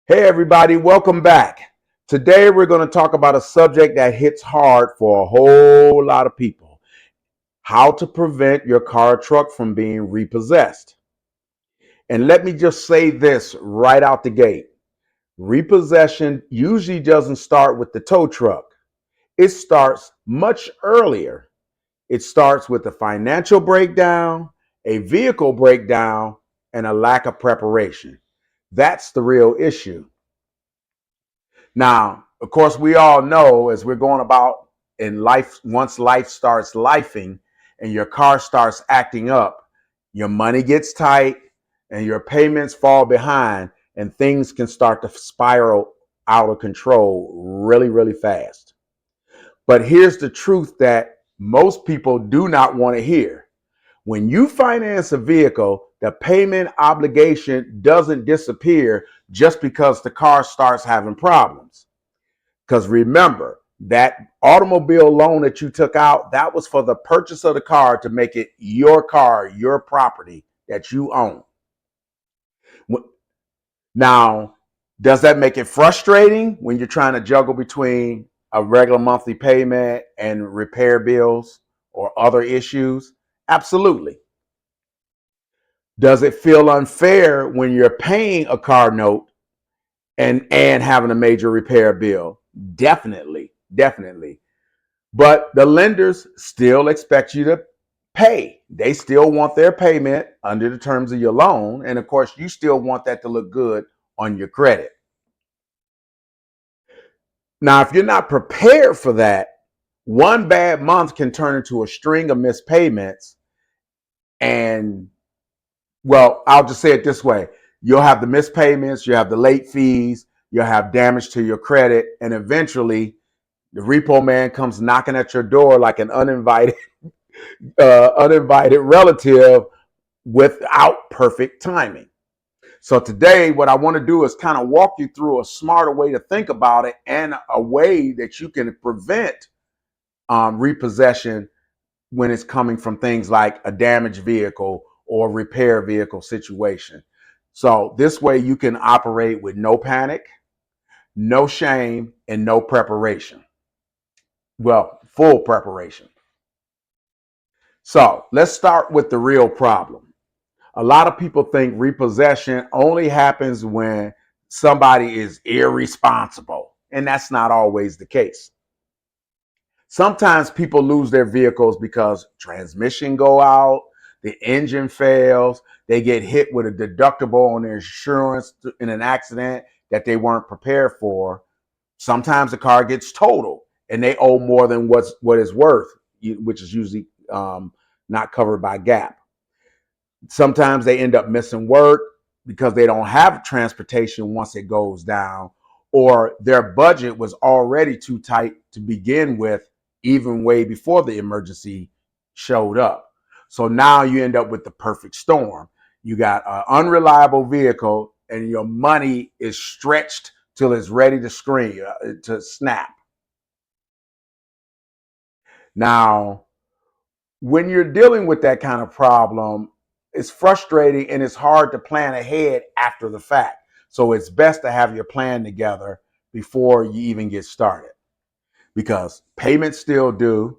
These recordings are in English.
Hey everybody, welcome back. Today we're going to talk about a subject that hits hard for a whole lot of people. How to prevent your car or truck from being repossessed. And let me just say this right out the gate. Repossession usually doesn't start with the tow truck. It starts much earlier. It starts with a financial breakdown, a vehicle breakdown, and a lack of preparation. That's the real issue. Now, of course, we all know as we're going about in life, once life starts lifing and your car starts acting up, your money gets tight and your payments fall behind, and things can start to spiral out of control really, really fast. But here's the truth that most people do not want to hear. When you finance a vehicle, the payment obligation doesn't disappear just because the car starts having problems. Because remember, that automobile loan that you took out, that was for the purchase of the car to make it your car, your property that you own. Now, does that make it frustrating when you're trying to juggle between a regular monthly payment and repair bills or other issues? Absolutely. Does it feel unfair when you're paying a car note and having a major repair bill? Definitely, definitely. But the lenders still expect you to pay. They still want their payment under the terms of your loan. And of course, you still want that to look good on your credit. Now, if you're not prepared for that, one bad month can turn into a string of missed payments. And, well, I'll just say it this way: you'll have the missed payments, you'll have the late fees, you'll have damage to your credit, and eventually the repo man comes knocking at your door like an uninvited relative without perfect timing. So today, what I want to do is kind of walk you through a smarter way to think about it and a way that you can prevent repossession when it's coming from things like a damaged vehicle or repair vehicle situation. So this way you can operate with no panic, no shame, and no preparation. Well, full preparation. So let's start with the real problem. A lot of people think repossession only happens when somebody is irresponsible, and that's not always the case. Sometimes people lose their vehicles because transmission go out, the engine fails, they get hit with a deductible on their insurance in an accident that they weren't prepared for. Sometimes the car gets totaled and they owe more than what is worth, which is usually not covered by GAP. Sometimes they end up missing work because they don't have transportation once it goes down, or their budget was already too tight to begin with, even way before the emergency showed up. So now you end up with the perfect storm. You got an unreliable vehicle and your money is stretched till it's ready to scream, to snap. Now, when you're dealing with that kind of problem, it's frustrating and it's hard to plan ahead after the fact. So it's best to have your plan together before you even get started, because payments still due.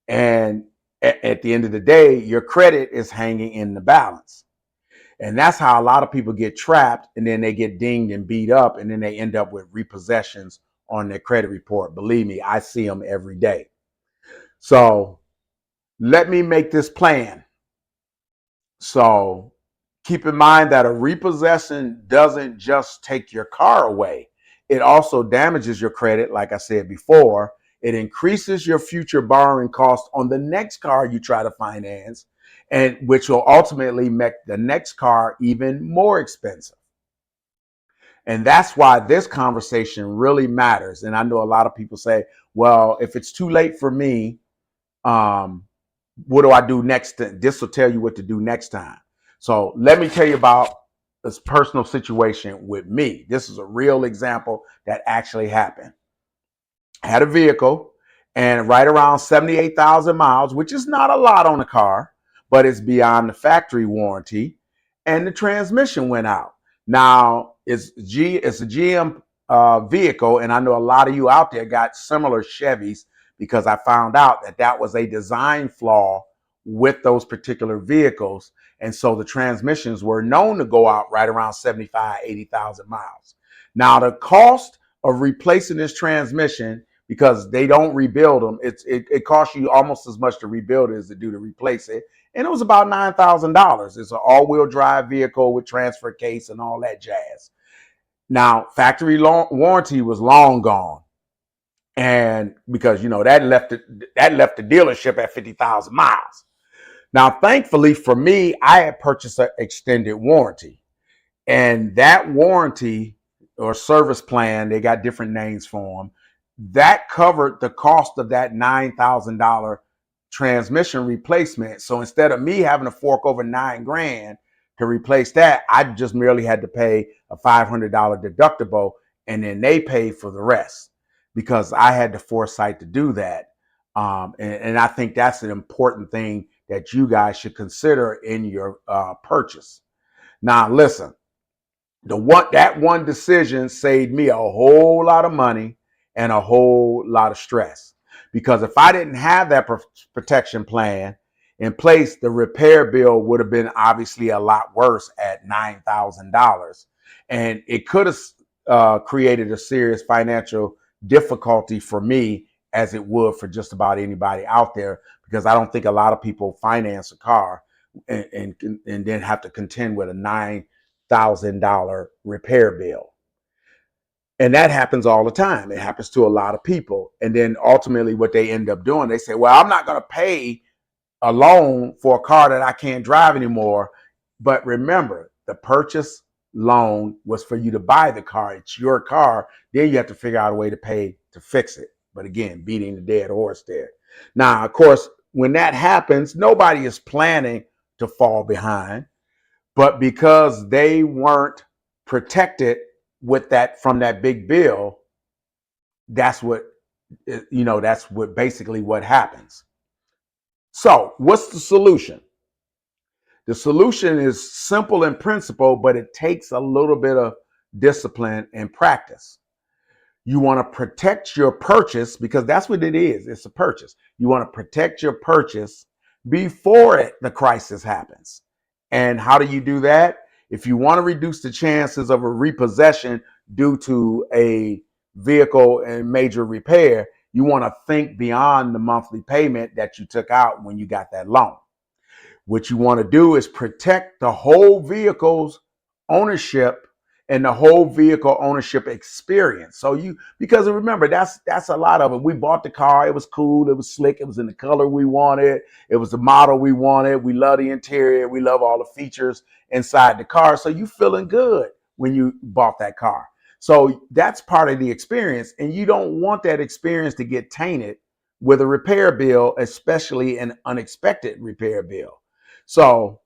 And at the end of the day, your credit is hanging in the balance. And that's how a lot of people get trapped, and then they get dinged and beat up, and then they end up with repossessions on their credit report. Believe me, I see them every day. So let me make this plan. So keep in mind that a repossession doesn't just take your car away. It also damages your credit, like I said before. It increases your future borrowing cost on the next car you try to finance, and which will ultimately make the next car even more expensive. And that's why this conversation really matters. And I know a lot of people say, well, if it's too late for me, um, what do I do next? This will tell you what to do next time. So let me tell you about this personal situation with me. This is a real example that actually happened. I had a vehicle and right around 78,000 miles, which is not a lot on the car, but it's beyond the factory warranty. And the transmission went out. Now, It's a GM vehicle, and I know a lot of you out there got similar Chevys because I found out that that was a design flaw with those particular vehicles, and so the transmissions were known to go out right around 75, 80,000 miles. Now the cost of replacing this transmission, because they don't rebuild them, it costs you almost as much to rebuild it as to do to replace it, and it was about $9,000. It's an all-wheel drive vehicle with transfer case and all that jazz. Now, factory warranty was long gone, and because that left the dealership at 50,000 miles. Now, thankfully for me, I had purchased an extended warranty, and that warranty or service plan, they got different names for them, that covered the cost of that $9,000 transmission replacement. So instead of me having to fork over $9,000 to replace that, I just merely had to pay a $500 deductible, and then they paid for the rest because I had the foresight to do that. And I think that's an important thing that you guys should consider in your purchase. Now, listen, that one decision saved me a whole lot of money and a whole lot of stress, because if I didn't have that protection plan in place, the repair bill would have been obviously a lot worse at $9,000, and it could have created a serious financial difficulty for me, as it would for just about anybody out there, because I don't think a lot of people finance a car and then have to contend with a $9,000 repair bill. And that happens all the time. It happens to a lot of people. And then ultimately what they end up doing, they say, well, I'm not going to pay a loan for a car that I can't drive anymore. But remember, the purchase loan was for you to buy the car. It's your car. Then you have to figure out a way to pay to fix it. But again, beating the dead horse there. Now, of course, when that happens, nobody is planning to fall behind. But because they weren't protected with that from that big bill, that's what basically what happens. So what's the solution? The solution is simple in principle, but it takes a little bit of discipline and practice. You want to protect your purchase, because that's what it is. It's a purchase. You want to protect your purchase before the crisis happens. And how do you do that? If you want to reduce the chances of a repossession due to a vehicle and major repair, you want to think beyond the monthly payment that you took out when you got that loan. What you want to do is protect the whole vehicle's ownership and the whole vehicle ownership experience. So because remember, that's a lot of it. We bought the car, it was cool, it was slick, it was in the color we wanted, it was the model we wanted, we love the interior, we love all the features inside the car. So you feeling good when you bought that car. So that's part of the experience, and you don't want that experience to get tainted with a repair bill, especially an unexpected repair bill. So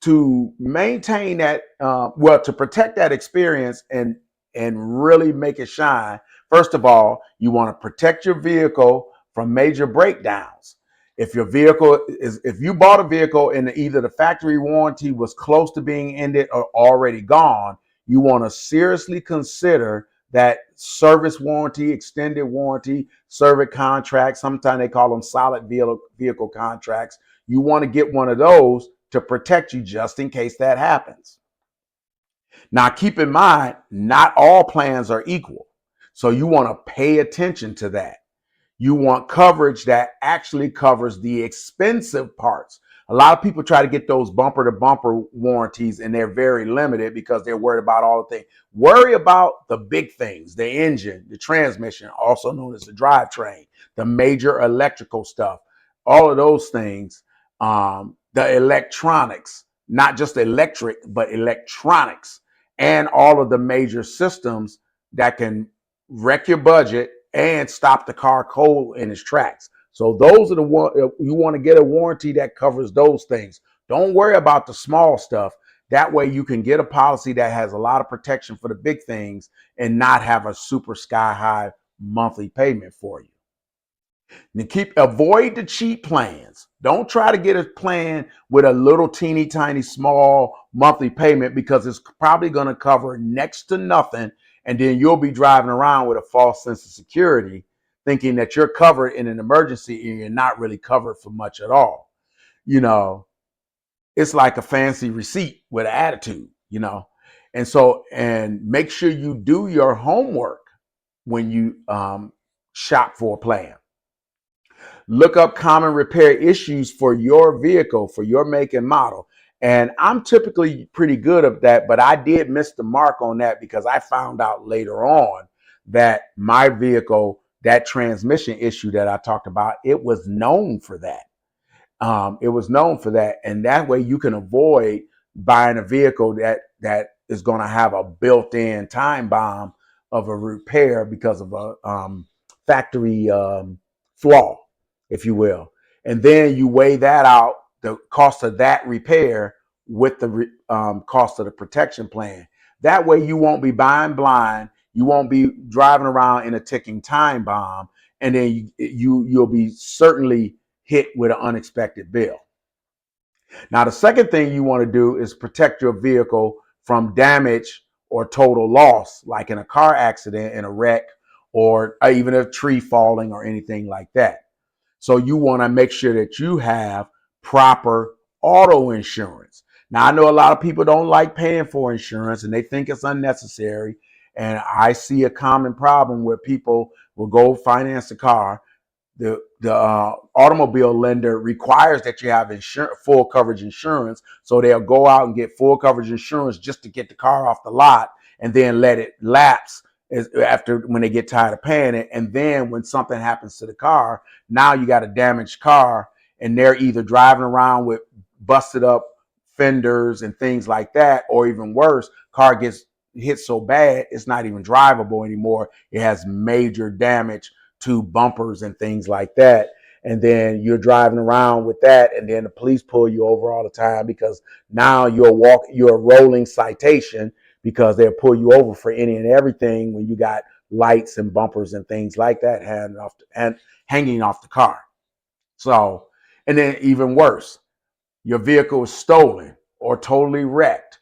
to maintain that, to protect that experience and really make it shine, first of all, you want to protect your vehicle from major breakdowns. If you bought a vehicle and either the factory warranty was close to being ended or already gone, you want to seriously consider that service warranty, extended warranty, service contracts. Sometimes they call them solid vehicle contracts. You want to get one of those to protect you just in case that happens. Now, keep in mind, not all plans are equal. So you want to pay attention to that. You want coverage that actually covers the expensive parts. A lot of people try to get those bumper to bumper warranties, and they're very limited because they're worried about all the things. Worry about the big things: the engine, the transmission, also known as the drivetrain, the major electrical stuff, all of those things, the electronics, not just electric, but electronics, and all of the major systems that can wreck your budget and stop the car cold in its tracks. So those are the one you want to get a warranty that covers those things. Don't worry about the small stuff. That way you can get a policy that has a lot of protection for the big things and not have a super sky high monthly payment for you. Now avoid the cheap plans. Don't try to get a plan with a little teeny tiny small monthly payment because it's probably going to cover next to nothing. And then you'll be driving around with a false sense of security, thinking that you're covered in an emergency and you're not really covered for much at all. You know, it's like a fancy receipt with an attitude. And make sure you do your homework when you shop for a plan. Look up common repair issues for your vehicle, for your make and model. And I'm typically pretty good at that, but I did miss the mark on that because I found out later on that my vehicle, that transmission issue that I talked about, it was known for that. It was known for that, and that way you can avoid buying a vehicle that is going to have a built-in time bomb of a repair because of a factory flaw, if you will. And then you weigh that out, the cost of that repair with the cost of the protection plan. That way you won't be buying blind. You won't be driving around in a ticking time bomb, and then you'll be certainly hit with an unexpected bill. Now, the second thing you want to do is protect your vehicle from damage or total loss, like in a car accident, in a wreck, or even a tree falling or anything like that. So you want to make sure that you have proper auto insurance. Now, I know a lot of people don't like paying for insurance and they think it's unnecessary. And I see a common problem where people will go finance a car. The automobile lender requires that you have full coverage insurance, so they'll go out and get full coverage insurance just to get the car off the lot, and then let it lapse after when they get tired of paying it. And then when something happens to the car, now you got a damaged car, and they're either driving around with busted up fenders and things like that, or even worse, car gets hit so bad it's not even drivable anymore. It has major damage to bumpers and things like that. And then you're driving around with that, and then the police pull you over all the time because now you're a rolling citation because they'll pull you over for any and everything when you got lights and bumpers and things like that hanging off the car. So, and then even worse, your vehicle is stolen or totally wrecked.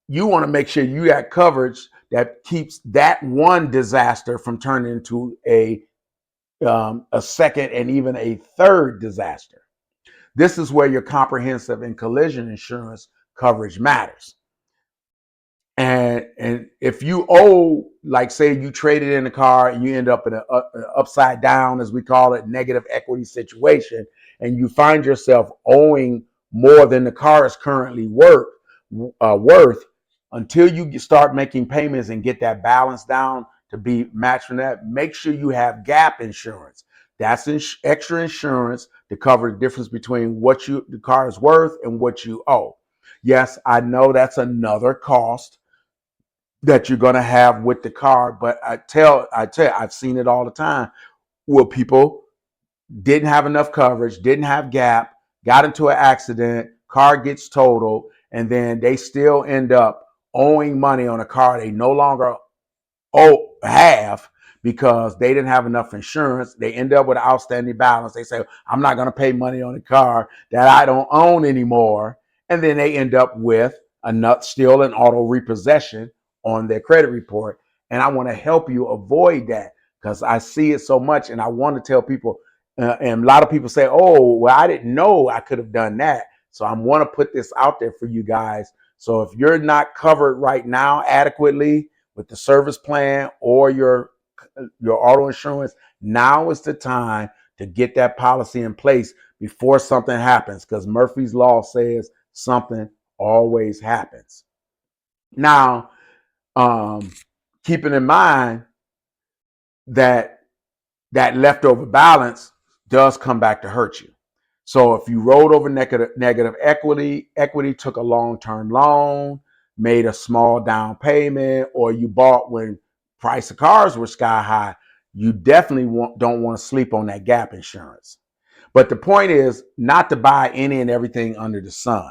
You want to make sure you got coverage that keeps that one disaster from turning into a second and even a third disaster. This is where your comprehensive and collision insurance coverage matters. And if you owe, like say you traded in a car and you end up in an upside down, as we call it, negative equity situation, and you find yourself owing more than the car is currently worth, until you start making payments and get that balance down to be matched from that, make sure you have gap insurance. That's extra insurance to cover the difference between what the car is worth and what you owe. Yes, I know that's another cost that you're going to have with the car, but I tell you, I've seen it all the time where people didn't have enough coverage, didn't have gap, got into an accident, car gets totaled, and then they still end up owing money on a car they no longer have because they didn't have enough insurance. They end up with an outstanding balance. They say, I'm not going to pay money on a car that I don't own anymore. And then they end up with still an auto repossession on their credit report. And I want to help you avoid that because I see it so much. And I want to tell people, and a lot of people say, oh, well, I didn't know I could have done that. So I want to put this out there for you guys. So if you're not covered right now adequately with the service plan or your auto insurance, now is the time to get that policy in place before something happens, because Murphy's Law says something always happens. Now, keeping in mind that leftover balance does come back to hurt you. So if you rolled over negative equity, took a long-term loan, made a small down payment, or you bought when price of cars were sky high, you definitely don't want to sleep on that gap insurance. But the point is not to buy any and everything under the sun.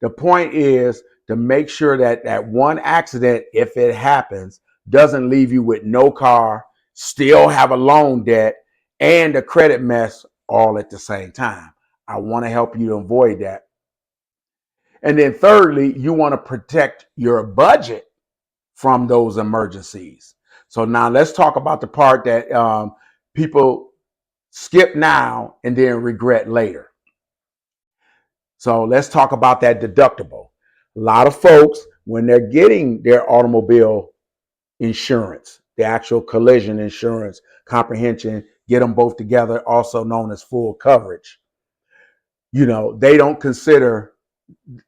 The point is to make sure that that one accident, if it happens, doesn't leave you with no car, still have a loan debt, and a credit mess all at the same time. I want to help you to avoid that. And then thirdly, you want to protect your budget from those emergencies. So now let's talk about the part that people skip now and then regret later. So let's talk about that deductible. A lot of folks, when they're getting their automobile insurance, the actual collision insurance, comprehension, get them both together, also known as full coverage, they don't consider,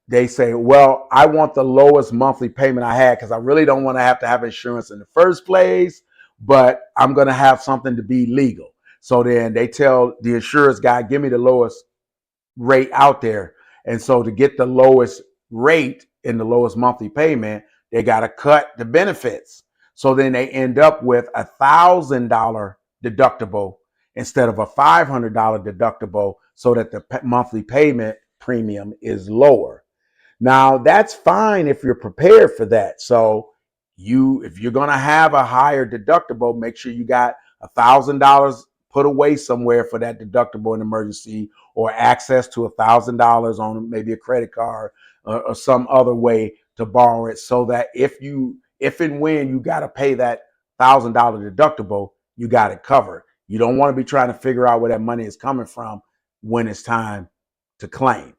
they say, well, I want the lowest monthly payment I had because I really don't want to have insurance in the first place, but I'm going to have something to be legal. So then they tell the insurance guy, give me the lowest rate out there. And so to get the lowest rate and the lowest monthly payment, they got to cut the benefits. So then they end up with $1,000 deductible instead of a $500 deductible, so that the monthly payment premium is lower. Now that's fine if you're prepared for that. So if you're going to have a higher deductible, make sure you got $1,000 put away somewhere for that deductible in emergency, or access to $1,000 on maybe a credit card or some other way to borrow it, so that if and when you got to pay that $1,000 deductible, you got it covered. You don't want to be trying to figure out where that money is coming from when it's time to claim.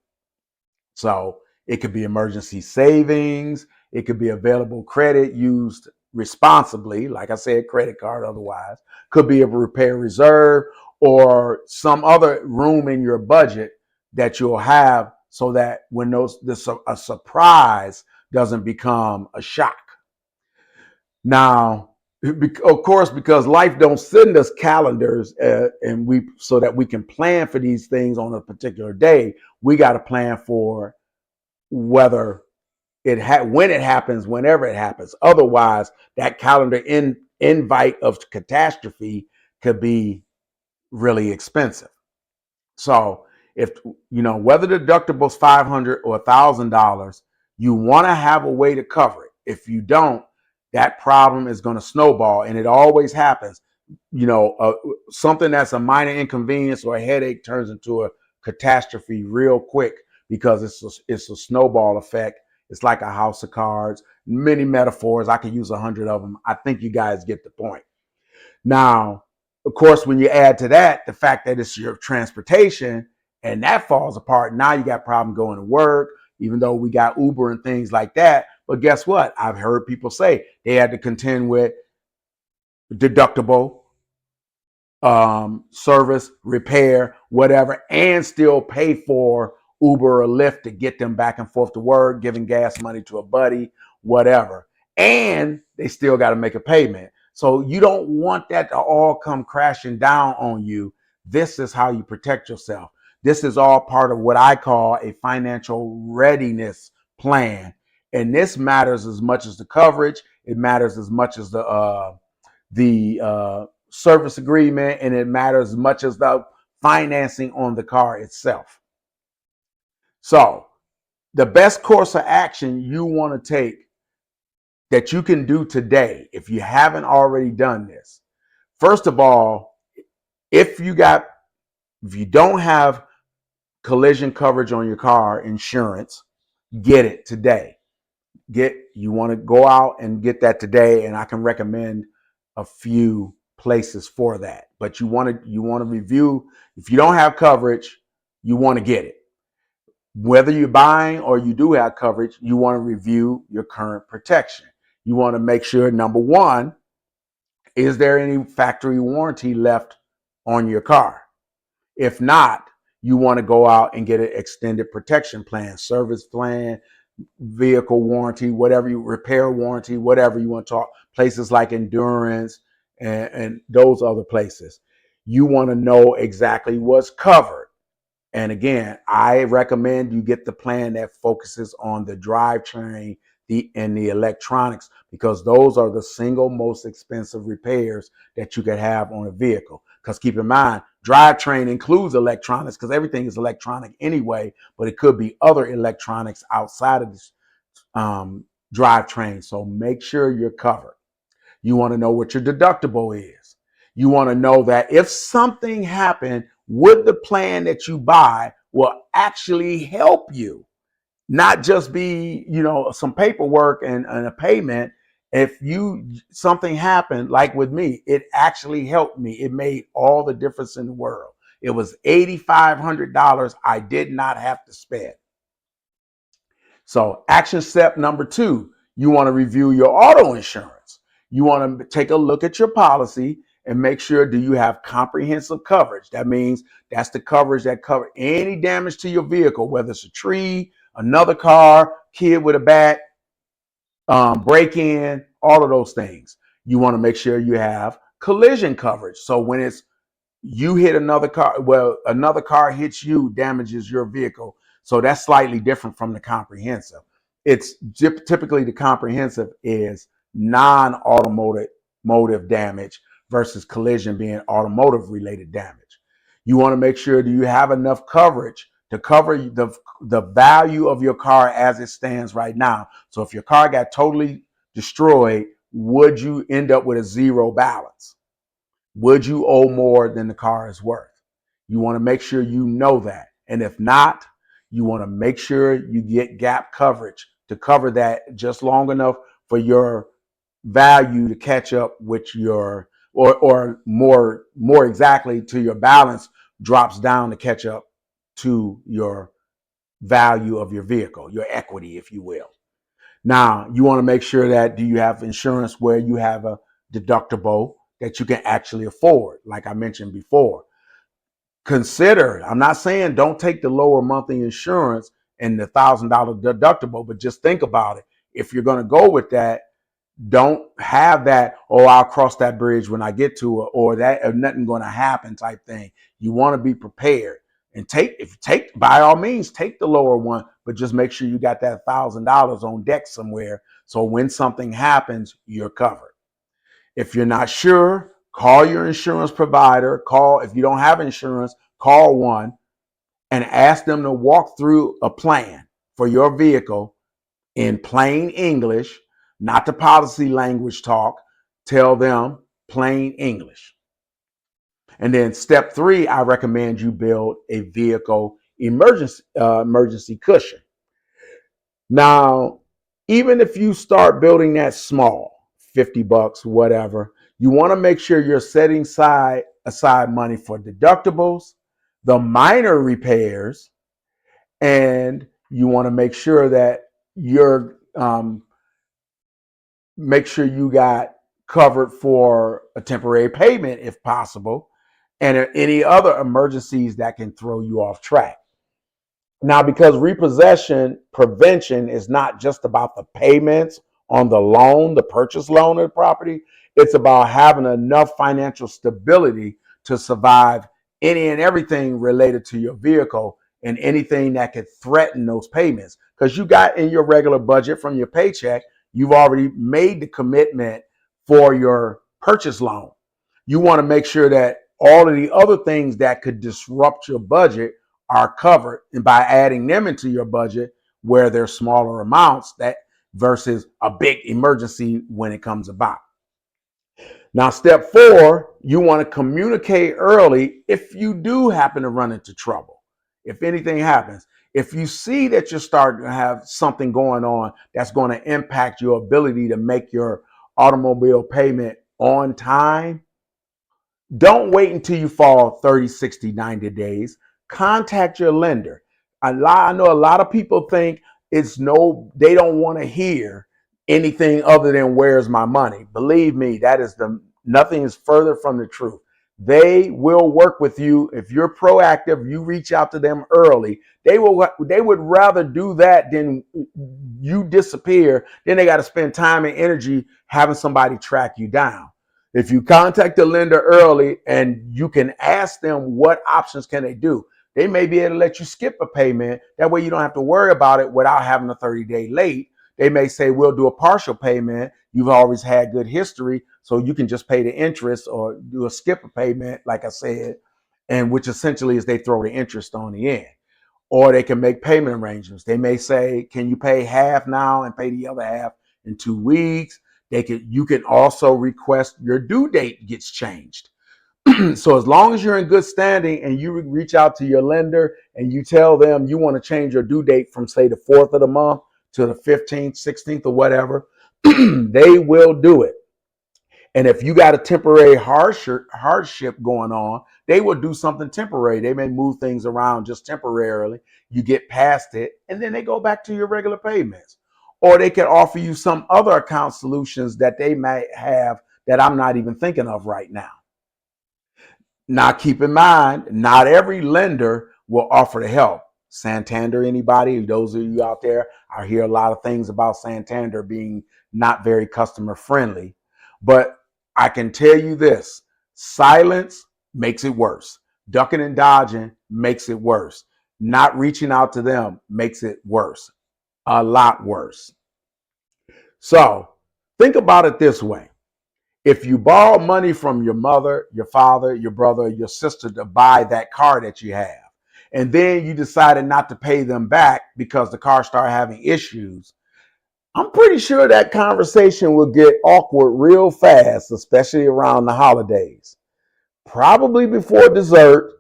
So it could be emergency savings. It could be available credit used responsibly, like I said, credit card otherwise. Could be a repair reserve or some other room in your budget that you'll have, so that when a surprise doesn't become a shock. Now, of course, because life don't send us calendars, so that we can plan for these things on a particular day, we got to plan for whether when it happens, whenever it happens. Otherwise, that calendar invite of catastrophe could be really expensive. So if whether the deductible's $500 or $1,000, you want to have a way to cover it. If you don't, that problem is going to snowball, and it always happens. Something that's a minor inconvenience or a headache turns into a catastrophe real quick, because it's a snowball effect. It's like a house of cards. Many metaphors. I could use 100 of them. I think you guys get the point. Now, of course, when you add to that the fact that it's your transportation and that falls apart, now you got problem going to work, even though we got Uber and things like that. But guess what? I've heard people say they had to contend with deductible, service, repair, whatever, and still pay for Uber or Lyft to get them back and forth to work, giving gas money to a buddy, whatever. And they still got to make a payment. So you don't want that to all come crashing down on you. This is how you protect yourself. This is all part of what I call a financial readiness plan. And this matters as much as the coverage. It matters as much as the service agreement, and it matters as much as the financing on the car itself. So the best course of action you want to take that you can do today, if you haven't already done this, first of all, if you don't have collision coverage on your car insurance, get it today. You want to go out and get that today, and I can recommend a few places for that. But you want to review. If you don't have coverage, you want to get it. Whether you're buying or you do have coverage, you want to review your current protection. You want to make sure, number one, is there any factory warranty left on your car? If not, you want to go out and get an extended protection plan, service plan, vehicle warranty, whatever repair warranty, whatever you want to talk, places like Endurance and those other places. You want to know exactly what's covered. And again, I recommend you get the plan that focuses on the drivetrain and the electronics, because those are the single most expensive repairs that you could have on a vehicle. Because keep in mind, drivetrain includes electronics, because everything is electronic anyway, but it could be other electronics outside of this drivetrain. So make sure you're covered. You want to know what your deductible is. You want to know that if something happened, would the plan that you buy will actually help you, not just be, some paperwork and a payment. If something happened, like with me, it actually helped me. It made all the difference in the world. It was $8,500 I did not have to spend. So action step number 2, you want to review your auto insurance. You want to take a look at your policy and make sure, do you have comprehensive coverage? That means that's the coverage that covers any damage to your vehicle, whether it's a tree, another car, kid with a bat, break in, all of those things. You want to make sure you have collision coverage. So when it's you hit another car, well, another car hits you, damages your vehicle. So that's slightly different from the comprehensive. It's typically the comprehensive is non-automotive motive damage versus collision being automotive related damage. You want to make sure that you have enough coverage to cover the value of your car as it stands right now. So if your car got totally destroyed, would you end up with a zero balance? Would you owe more than the car is worth? You want to make sure you know that. And if not, you want to make sure you get gap coverage to cover that just long enough for your value to catch up with your, or more exactly, to your balance drops down to catch up to your value of your vehicle, your equity, if you will. Now, you want to make sure that, do you have insurance where you have a deductible that you can actually afford? Like I mentioned before, consider, I'm not saying don't take the lower monthly insurance and the $1,000 deductible, but just think about it. If you're going to go with that, don't have that, oh, I'll cross that bridge when I get to it, or that, or nothing going to happen type thing. You want to be prepared and by all means, take the lower one, but just make sure you got that $1,000 on deck somewhere. So when something happens, you're covered. If you're not sure, call your insurance provider. If you don't have insurance, call one and ask them to walk through a plan for your vehicle in plain English, not the policy language talk. Tell them plain English. And then step 3, I recommend you build a vehicle emergency cushion. Now, even if you start building that small, $50, whatever, you want to make sure you're setting aside money for deductibles, the minor repairs, and you want to make sure that make sure you got covered for a temporary payment if possible, and any other emergencies that can throw you off track. Now, because repossession prevention is not just about the payments on the loan, the purchase loan of the property, it's about having enough financial stability to survive any and everything related to your vehicle and anything that could threaten those payments. Because you got in your regular budget from your paycheck, you've already made the commitment for your purchase loan. You want to make sure that all of the other things that could disrupt your budget are covered, and by adding them into your budget where they're smaller amounts, that versus a big emergency when it comes about. Now, step 4, you want to communicate early if you do happen to run into trouble. If anything happens, if you see that you're starting to have something going on that's going to impact your ability to make your automobile payment on time, don't wait until you fall 30, 60, 90 days. Contact your lender. I know a lot of people think they don't want to hear anything other than where's my money. Believe me, nothing is further from the truth. They will work with you if you're proactive. You reach out to them early. They would rather do that than you disappear. Then they got to spend time and energy having somebody track you down. If you contact the lender early and you can ask them what options can they do, they may be able to let you skip a payment. That way you don't have to worry about it without having a 30-day late. They may say, we'll do a partial payment. You've always had good history, so you can just pay the interest or do a skip a payment, like I said, and which essentially is they throw the interest on the end. Or they can make payment arrangements. They may say, can you pay half now and pay the other half in 2 weeks? You can also request your due date gets changed. So as long as you're in good standing and you reach out to your lender and you tell them you want to change your due date from, say, the 4th of the month to the 15th, 16th, or whatever, they will do it. And if you got a temporary hardship going on, they will do something temporary. They may move things around just temporarily. You get past it, and then they go back to your regular payments. Or they can offer you some other account solutions that they might have that I'm not even thinking of right now. Now, keep in mind, not every lender will offer to help. Santander, anybody? Those of you out there, I hear a lot of things about Santander being not very customer friendly. But I can tell you this, silence makes it worse. Ducking and dodging makes it worse. Not reaching out to them makes it worse, a lot worse. So think about it this way. If you borrow money from your mother, your father, your brother, your sister to buy that car that you have, and then you decided not to pay them back because the car started having issues, I'm pretty sure that conversation will get awkward real fast, especially around the holidays. Probably before dessert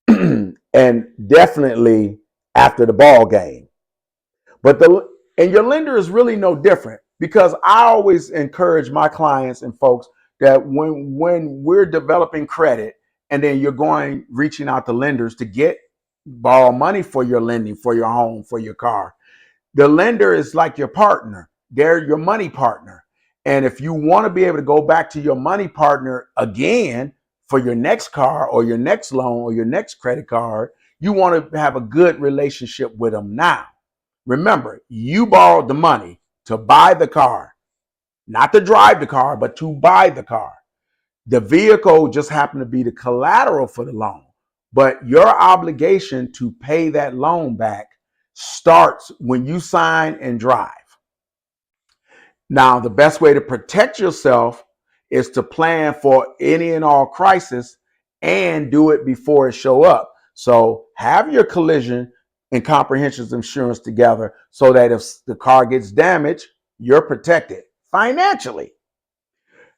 and definitely after the ball game. But your lender is really no different, because I always encourage my clients and folks that when we're developing credit and then you're reaching out to lenders to borrow money for your lending, for your home, for your car, the lender is like your partner. They're your money partner. And if you want to be able to go back to your money partner again for your next car or your next loan or your next credit card, you want to have a good relationship with them now. Remember, you borrowed the money to buy the car, not to drive the car, but to buy the car. The vehicle just happened to be the collateral for the loan, but your obligation to pay that loan back starts when you sign and drive. Now, the best way to protect yourself is to plan for any and all crisis and do it before it show up. So have your collision and comprehensive insurance together so that if the car gets damaged, you're protected financially.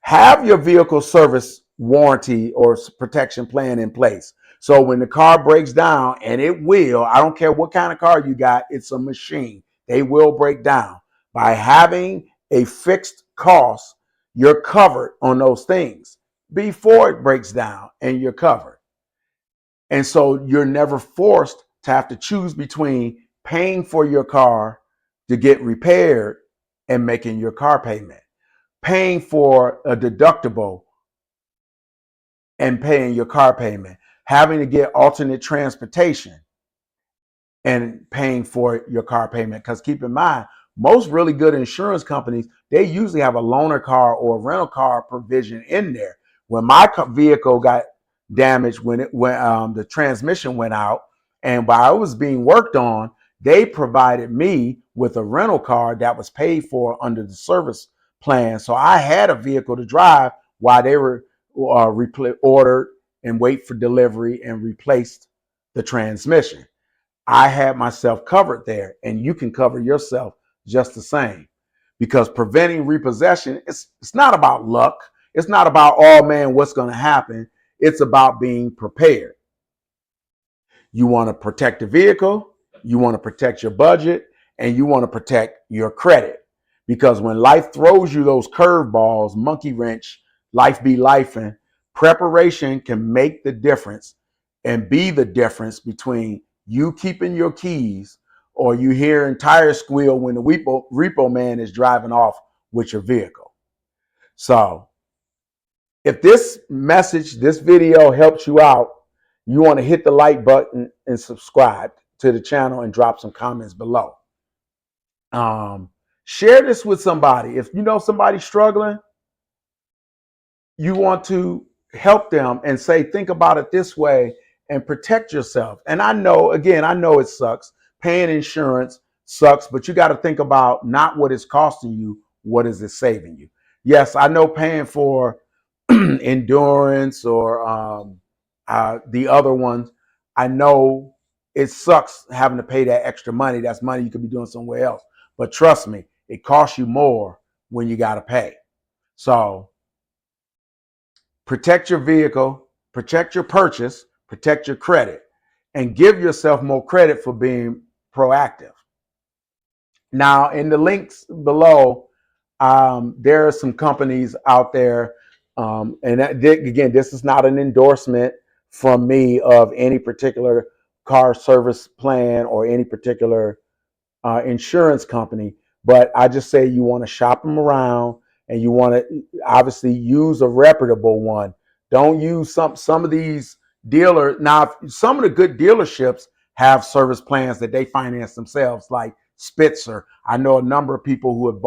Have your vehicle service warranty or protection plan in place. So when the car breaks down, and it will, I don't care what kind of car you got, it's a machine. They will break down. By having a fixed cost, you're covered on those things before it breaks down, and you're covered. And so you're never forced to have to choose between paying for your car to get repaired and making your car payment, paying for a deductible and paying your car payment, having to get alternate transportation and paying for your car payment. Because keep in mind, most really good insurance companies, they usually have a loaner car or a rental car provision in there. When my vehicle got damaged, when the transmission went out, and while it was being worked on, they provided me with a rental car that was paid for under the service plan. So I had a vehicle to drive while they were ordered and wait for delivery and replaced the transmission. I had myself covered there, and you can cover yourself just the same, because preventing repossession, it's not about luck. It's not about, oh man, what's going to happen. It's about being prepared. You want to protect the vehicle, you want to protect your budget, and you want to protect your credit. Because when life throws you those curveballs, monkey wrench, life be lifing, preparation can make the difference and be the difference between you keeping your keys or you hearing tires squeal when the repo man is driving off with your vehicle. So if this message, this video helps you out, you want to hit the like button and subscribe to the channel and drop some comments below. Share this with somebody. If you know somebody struggling, you want to help them and say, think about it this way and protect yourself. And I know, again, I know it sucks. Paying insurance sucks, but you got to think about not what it's costing you, what is it saving you? Yes, I know paying for endurance or the other ones, I know it sucks having to pay that extra money. That's money you could be doing somewhere else. But trust me, it costs you more when you got to pay. So Protect your vehicle, protect your purchase, protect your credit, and give yourself more credit for being proactive. Now, in the links below, there are some companies out there, and again, this is not an endorsement from me of any particular car service plan or any particular insurance company, but I just say you want to shop them around and you want to obviously use a reputable one. Don't use some of these dealers. Now, some of the good dealerships have service plans that they finance themselves, like Spitzer. I know a number of people who have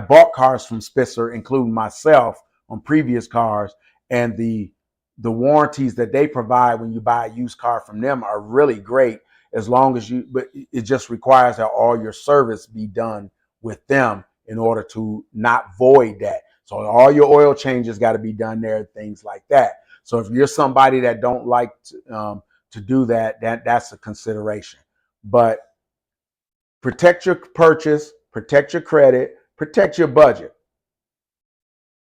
bought cars from Spitzer, including myself, on previous cars, and the warranties that they provide when you buy a used car from them are really great, as long as but it just requires that all your service be done with them in order to not void that. So all your oil changes got to be done there, things like that. So if you're somebody that don't like to do that, that's a consideration. But protect your purchase, protect your credit, protect your budget.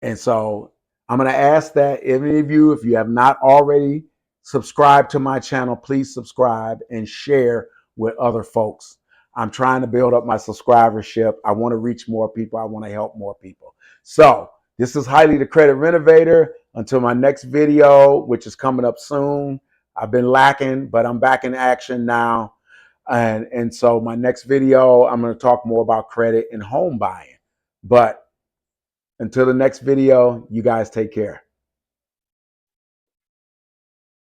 And so I'm going to ask that any of you, if you have not already subscribed to my channel, please subscribe and share with other folks. I'm trying to build up my subscribership. I want to reach more people. I want to help more people. So this is Highly the Credit Renovator. Until my next video, which is coming up soon. I've been lacking, but I'm back in action now. And so my next video, I'm going to talk more about credit and home buying. But until the next video, you guys take care.